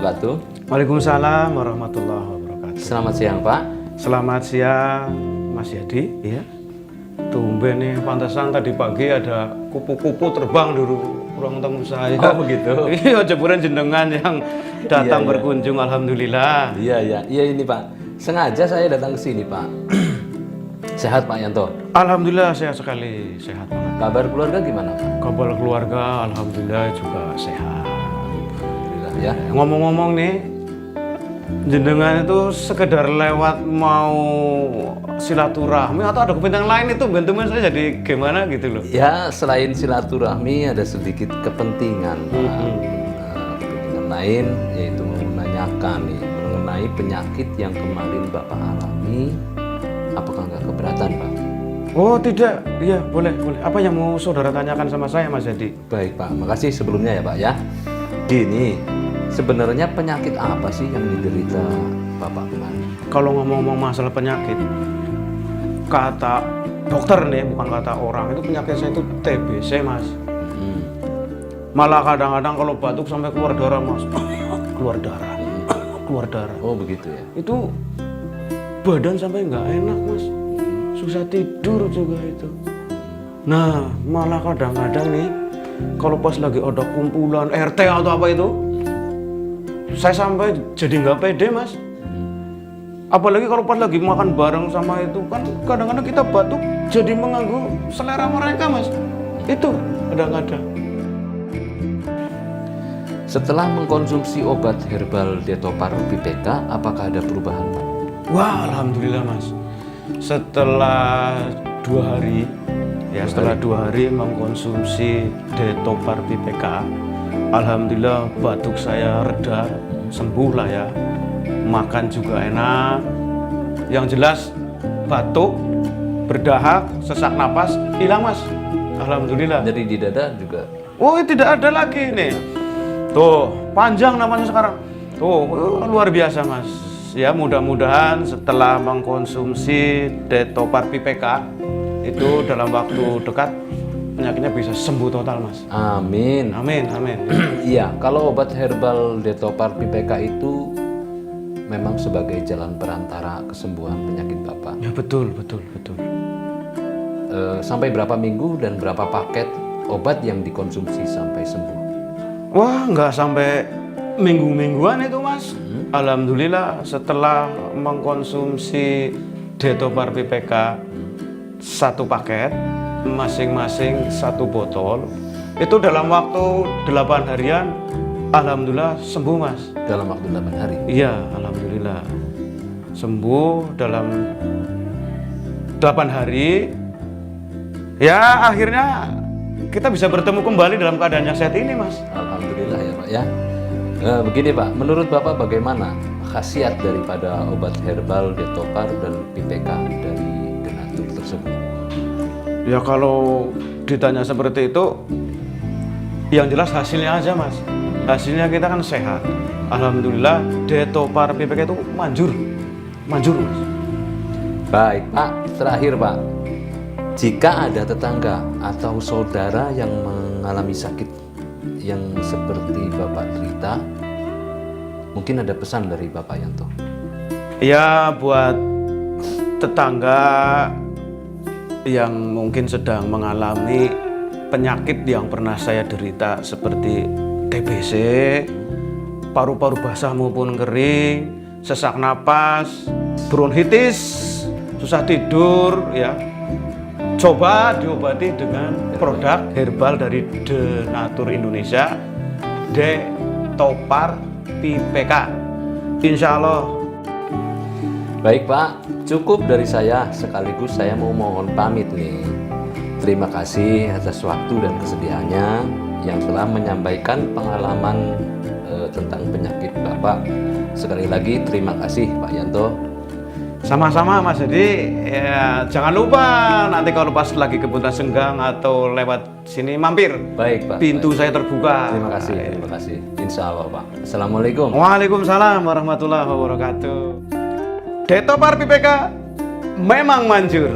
wabarakatuh. Waalaikumsalam warahmatullahi wabarakatuh. Selamat siang Pak. Selamat siang Mas Yadi. Iya. Tumben nih, pantesan tadi pagi ada kupu-kupu terbang di ruang tamu saya. Oh begitu. Iya, jeburan jenengan yang datang Iya. berkunjung, alhamdulillah. Iya ini Pak. Sengaja saya datang ke sini Pak. Sehat Pak Yanto? Alhamdulillah sehat sekali, sehat banget. Kabar keluarga gimana Pak? Kabar keluarga alhamdulillah juga sehat. Alhamdulillah ya. Ngomong-ngomong nih, jenengan itu sekedar lewat mau silaturahmi atau ada kepentingan lain itu bantuan saya jadi gimana gitu loh. Ya selain silaturahmi ada sedikit kepentingan Pak. Kepentingan lain yaitu menanyakan nih mengenai penyakit yang kemarin Bapak alami. Apakah nggak keberatan Pak? Oh tidak, iya boleh. Apa yang mau saudara tanyakan sama saya Mas Yadi? Baik Pak, makasih sebelumnya ya Pak ya. Gini, sebenarnya penyakit apa sih yang diderita Bapak kemarin? Kalau ngomong-ngomong masalah penyakit, kata dokter nih, bukan kata orang, itu penyakit saya itu TBC Mas. Malah kadang-kadang kalau batuk sampai keluar darah Mas. Keluar darah. Oh begitu ya. Itu badan sampai nggak enak Mas. Susah tidur juga itu. Nah, malah kadang-kadang nih, kalau pas lagi ada kumpulan RT atau apa itu, saya sampai jadi nggak pede Mas. Apalagi kalau pas lagi makan bareng sama itu kan kadang-kadang kita batuk jadi mengganggu selera mereka Mas. Itu kadang-kadang. Setelah mengkonsumsi obat herbal Detopar PPK, apakah ada perubahan Pak? Wah, alhamdulillah Mas. Setelah 2 hari, setelah 2 hari mengkonsumsi Detopar PPK, alhamdulillah batuk saya reda, sembuh lah ya. Makan juga enak. Yang jelas batuk, berdahak, sesak napas hilang Mas. Alhamdulillah. Dari di dada juga? Oh, tidak ada lagi nih. Tuh, panjang namanya sekarang. Tuh, luar biasa Mas. Ya, mudah-mudahan setelah mengkonsumsi Detopar PPK itu dalam waktu dekat penyakitnya bisa sembuh total Mas. Amin. Amin. Iya, kalau obat herbal Detopar PPK itu memang sebagai jalan perantara kesembuhan penyakit Bapak. Ya betul. Sampai berapa minggu dan berapa paket obat yang dikonsumsi sampai sembuh? Wah, nggak sampai minggu-mingguan itu Mas. Alhamdulillah setelah mengkonsumsi Detopar PPK 1 paket, masing-masing 1 botol, itu dalam waktu 8 harian, alhamdulillah sembuh Mas. Dalam waktu 8 hari? Iya, alhamdulillah sembuh dalam 8 hari. Ya akhirnya kita bisa bertemu kembali dalam keadaan yang sehat ini Mas. Alhamdulillah ya Pak ya. Begini Pak, menurut Bapak bagaimana khasiat daripada obat herbal Detopar dan PPK dari Denatur tersebut? Ya kalau ditanya seperti itu, yang jelas hasilnya aja Mas. Hasilnya kita kan sehat. Alhamdulillah Detopar PPK itu manjur Mas. Baik Pak, terakhir Pak, jika ada tetangga atau saudara yang mengalami sakit yang seperti Bapak cerita, mungkin ada pesan dari Bapak Yanto. Ya buat tetangga yang mungkin sedang mengalami penyakit yang pernah saya derita seperti TBC, paru-paru basah maupun kering, sesak napas, bronkitis, susah tidur ya. Coba diobati dengan produk herbal dari Denatur Indonesia, Detopar PPK. Insya Allah. Baik Pak, cukup dari saya. Sekaligus saya mau mohon pamit nih. Terima kasih atas waktu dan kesediaannya yang telah menyampaikan pengalaman tentang penyakit Bapak. Sekali lagi terima kasih Pak Yanto. Sama-sama Mas, jadi ya jangan lupa nanti kalau pas lagi kebutuhan senggang atau lewat sini mampir. Baik Pak. Pintu saya terbuka. Terima kasih. Insya Allah Pak. Assalamualaikum. Waalaikumsalam warahmatullahi wabarakatuh. Detopar PPK memang manjur.